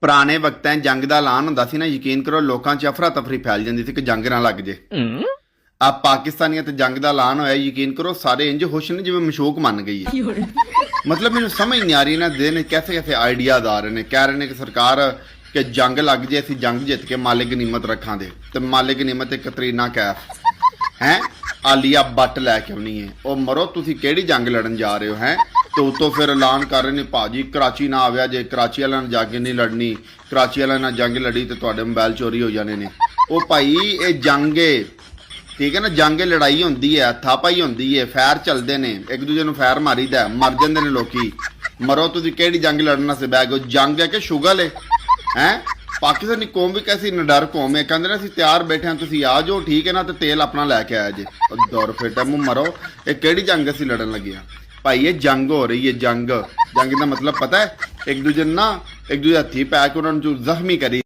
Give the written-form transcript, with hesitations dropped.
ਪੁਰਾਣੇ ਵਕਤਾਂ 'ਚ ਜੰਗ ਦਾ ਐਲਾਨ ਹੁੰਦਾ ਸੀ ਨਾ, ਯਕੀਨ ਕਰੋ ਲੋਕਾਂ 'ਚ ਅਫਰਾ ਤਫਰੀ ਫੈਲ ਜਾਂਦੀ ਸੀ ਕਿ ਜੰਗ ਨਾ ਲੱਗ ਜੇ। ਆ ਪਾਕਿਸਤਾਨੀਆਂ ਤੇ ਜੰਗ ਦਾ ਐਲਾਨ ਹੋਇਆ, ਯਕੀਨ ਕਰੋ ਸਾਰੇ ਇੰਜ ਖੁਸ਼ ਨੇ ਜਿਵੇਂ ਮਸ਼ੂਕ ਮੰਨ ਗਈ ਹੈ। ਮਤਲਬ ਮੈਨੂੰ ਸਮਝ ਨਹੀਂ ਆ ਰਹੀ ਨਾ ਦਿਨ ਕੈਸੇ ਕੈਸੇ ਆਈਡੀਆਜ਼ ਆ ਰਹੇ ਨੇ। ਕਹਿ ਰਹੇ ਨੇ ਕਿ ਸਰਕਾਰ ਕਿ ਜੰਗ ਲੱਗ ਜੇ, ਅਸੀਂ ਜੰਗ ਜਿੱਤ ਕੇ ਮਾਲੇ ਗਨੀਮਤ ਰੱਖਾਂਗੇ। ਤੇ ਮਾਲੇ ਗਨੀਮਤ ਤੇ ਕਤਰੀਨਾ ਕੈਫ ਹੈ ਆਲੀਆ ਬੱਟ ਲੈ ਕੇ ਆਉਣੀ ਹੈ। ਉਹ ਮਰੋ, ਤੁਸੀਂ ਕਿਹੜੀ ਜੰਗ ਲੜਨ ਜਾ ਰਹੇ ਹੋ ਹੈ? ਤੇ ਉਤੋਂ ਫਿਰ ਐਲਾਨ ਕਰ ਰਹੇ ਨੇ ਭਾਜੀ ਕਰਾਚੀ ਨਾ ਆਵਿਆ ਜੇ, ਕਰਾਚੀ ਵਾਲਿਆਂ ਨਾਲ ਜੰਗ ਨਹੀਂ ਲੜਨੀ, ਕਰਾਚੀ ਵਾਲਿਆਂ ਨਾਲ ਜੰਗ ਲੜੀ ਤੇ ਤੁਹਾਡੇ ਮੋਬਾਈਲ ਚੋਰੀ ਹੋ ਜਾਣੇ ਨੇ। ਉਹ ਭਾਈ ਇਹ ਜੰਗ ਏ, ਠੀਕ ਹੈ ਨਾ, ਜੰਗ ਲੜਾਈ ਹੁੰਦੀ ਹੈ, ਥਾਪਾਈ ਹੁੰਦੀ ਹੈ, ਫੈਰ ਚੱਲਦੇ ਨੇ, ਇੱਕ ਦੂਜੇ ਨੂੰ ਫੈਰ ਮਾਰੀਦਾ, ਮਰ ਜਾਂਦੇ ਨੇ ਲੋਕੀ। ਮਰੋ, ਤੁਸੀਂ ਕਿਹੜੀ ਜੰਗ ਲੜਨਾ ਸੀ ਬੈਗ? ਜੰਗ ਹੈ ਕਿ ਸ਼ੁਗਲ ਹੈ? ਪਾਕਿਸਤਾਨੀ ਕੌਮ ਵੀ ਕੈਸੀ ਨਿਡਰ ਕੌਮ ਹੈ, ਕਹਿੰਦੇ ਨੇ ਅਸੀਂ ਤਿਆਰ ਬੈਠੇ ਹਾਂ, ਤੁਸੀਂ ਆ ਜਾਓ, ਠੀਕ ਹੈ ਨਾ, ਤੇ ਤੇਲ ਆਪਣਾ ਲੈ ਕੇ ਆਇਆ ਜੇ। ਦੌਰ ਫੇਟਾ ਮੂੰਹ ਮਰੋ, ਇਹ ਕਿਹੜੀ ਜੰਗ ਅਸੀਂ ਲੜਨ ਲੱਗੇ ਹਾਂ ਭਾਈ? ਇਹ ਜੰਗ ਹੋ ਰਹੀ ਹੈ, ਜੰਗ। ਜੰਗ ਦਾ ਮਤਲਬ ਪਤਾ ਹੈ? ਇੱਕ ਦੂਜੇ ਨੂੰ ਨਾ, ਇੱਕ ਦੂਜੇ ਹੱਥੀ ਪੈ ਕੇ ਉਹਨਾਂ ਨੂੰ ਜ਼ਖਮੀ ਕਰੀ